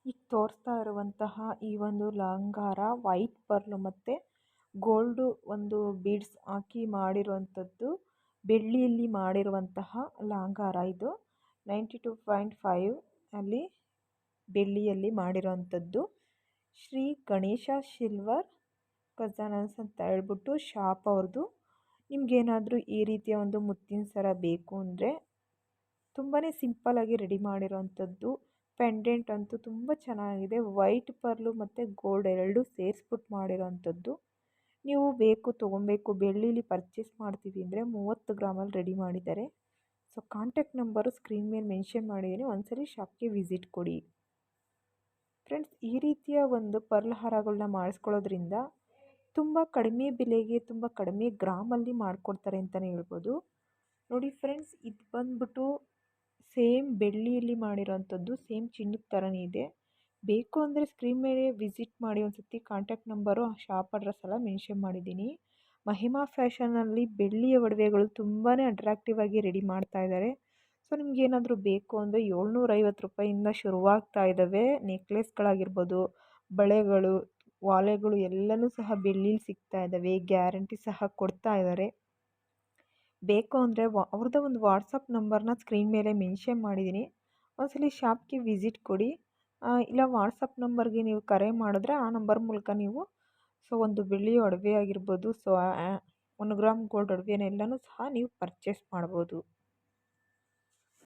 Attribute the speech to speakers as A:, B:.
A: ಈಗ ತೋರಿಸ್ತಾ ಇರುವಂತಹ ಈ ಒಂದು ಲಂಗಾರ ವೈಟ್ ಪರ್ಲ್ ಮತ್ತು ಗೋಲ್ಡು ಒಂದು ಬೀಡ್ಸ್ ಹಾಕಿ ಮಾಡಿರುವಂಥದ್ದು, ಬೆಳ್ಳಿಯಲ್ಲಿ ಮಾಡಿರುವಂತಹ ಲಾಂಗಾರ. ಇದು 92.5 ಅಲ್ಲಿ ಬೆಳ್ಳಿಯಲ್ಲಿ ಮಾಡಿರುವಂಥದ್ದು. ಶ್ರೀ ಗಣೇಶ ಸಿಲ್ವರ್ ಖಜಾನಸ್ ಅಂತ ಹೇಳ್ಬಿಟ್ಟು ಶಾಪ್ ಅವ್ರದ್ದು. ನಿಮ್ಗೇನಾದರೂ ಈ ರೀತಿಯ ಒಂದು ಮುತ್ತಿನ ಸರ ಬೇಕು ಅಂದರೆ ತುಂಬಾ ಸಿಂಪಲ್ಲಾಗಿ ರೆಡಿ ಮಾಡಿರೋವಂಥದ್ದು. ಪೆಂಡೆಂಟ್ ಅಂತೂ ತುಂಬ ಚೆನ್ನಾಗಿದೆ. ವೈಟ್ ಪರ್ಲು ಮತ್ತು ಗೋಲ್ಡ್ ಎರಡೂ ಸೇರಿಸ್ಬಿಟ್ಟು ಮಾಡಿರೋವಂಥದ್ದು. ನೀವು ತೊಗೊಬೇಕು, ಬೆಳ್ಳೀಲಿ ಪರ್ಚೇಸ್ ಮಾಡ್ತೀವಿ ಅಂದರೆ 30 ಗ್ರಾಮಲ್ಲಿ ರೆಡಿ ಮಾಡಿದ್ದಾರೆ. ಸೊ ಕಾಂಟ್ಯಾಕ್ಟ್ ನಂಬರು ಸ್ಕ್ರೀನ್ ಮೇಲೆ ಮೆನ್ಷನ್ ಮಾಡಿದ್ದೀನಿ, ಒಂದ್ಸರಿ ಶಾಪ್ಗೆ ವಿಸಿಟ್ ಕೊಡಿ. ಫ್ರೆಂಡ್ಸ್, ಈ ರೀತಿಯ ಒಂದು ಪರ್ಲ್ ಹಾರಗಳನ್ನ ಮಾಡಿಸ್ಕೊಳ್ಳೋದ್ರಿಂದ ತುಂಬ ಕಡಿಮೆ ಬೆಲೆಗೆ ತುಂಬ ಕಡಿಮೆ ಗ್ರಾಮಲ್ಲಿ ಮಾಡಿಕೊಡ್ತಾರೆ ಅಂತಲೇ ಹೇಳ್ಬೋದು. ನೋಡಿ ಫ್ರೆಂಡ್ಸ್, ಇದು ಬಂದ್ಬಿಟ್ಟು ಸೇಮ್ ಬೆಳ್ಳಿಯಲ್ಲಿ ಮಾಡಿರೋವಂಥದ್ದು, ಸೇಮ್ ಚಿನ್ನದ ಥರನೇ ಇದೆ. ಬೇಕು ಅಂದರೆ ಸ್ಕ್ರೀನ್ ಮೇಲೆ ವಿಸಿಟ್ ಮಾಡಿ, ಒಂದು ಸತಿ ಕಾಂಟ್ಯಾಕ್ಟ್ ನಂಬರು ಶಾಪ್ ಅಡ್ರೆಸ್ ಎಲ್ಲ ಮೆನ್ಷನ್ ಮಾಡಿದ್ದೀನಿ. ಮಹಿಮಾ ಫ್ಯಾಷನಲ್ಲಿ ಬೆಳ್ಳಿಯ ಒಡವೆಗಳು ತುಂಬಾ ಅಟ್ರಾಕ್ಟಿವ್ ಆಗಿ ರೆಡಿ ಮಾಡ್ತಾ ಇದ್ದಾರೆ. ಸೊ ನಿಮ್ಗೇನಾದರೂ ಬೇಕು ಅಂದರೆ 750 ರೂಪಾಯಿಂದ ಶುರುವಾಗ್ತಾ ಇದ್ದಾವೆ. ನೆಕ್ಲೆಸ್ಗಳಾಗಿರ್ಬೋದು, ಬಳೆಗಳು, ವಾಲೆಗಳು ಎಲ್ಲನೂ ಸಹ ಬೆಳ್ಳೀಲಿ ಸಿಗ್ತಾ ಇದ್ದಾವೆ. ಗ್ಯಾರಂಟಿ ಸಹ ಕೊಡ್ತಾ ಇದ್ದಾರೆ. ಬೇಕು ಅಂದರೆ ಅವ್ರದ್ದು ಒಂದು ವಾಟ್ಸಪ್ ನಂಬರ್ನ ಸ್ಕ್ರೀನ್ ಮೇಲೆ ಮೆನ್ಷನ್ ಮಾಡಿದ್ದೀನಿ, ಒಂದ್ಸಲಿ ಶಾಪ್ಗೆ ವಿಸಿಟ್ ಕೊಡಿ. ಇಲ್ಲ ವಾಟ್ಸಪ್ ನಂಬರ್ಗೆ ನೀವು ಕರೆ ಮಾಡಿದ್ರೆ ಆ ನಂಬರ್ ಮೂಲಕ ನೀವು ಒಂದು ಬೆಳ್ಳಿಯ ಒಡವೆ ಆಗಿರ್ಬೋದು, 1 ಗ್ರಾಮ್ ಗೋಲ್ಡ್ ಒಡವೆನೆಲ್ಲನೂ ಸಹ ನೀವು ಪರ್ಚೇಸ್ ಮಾಡ್ಬೋದು.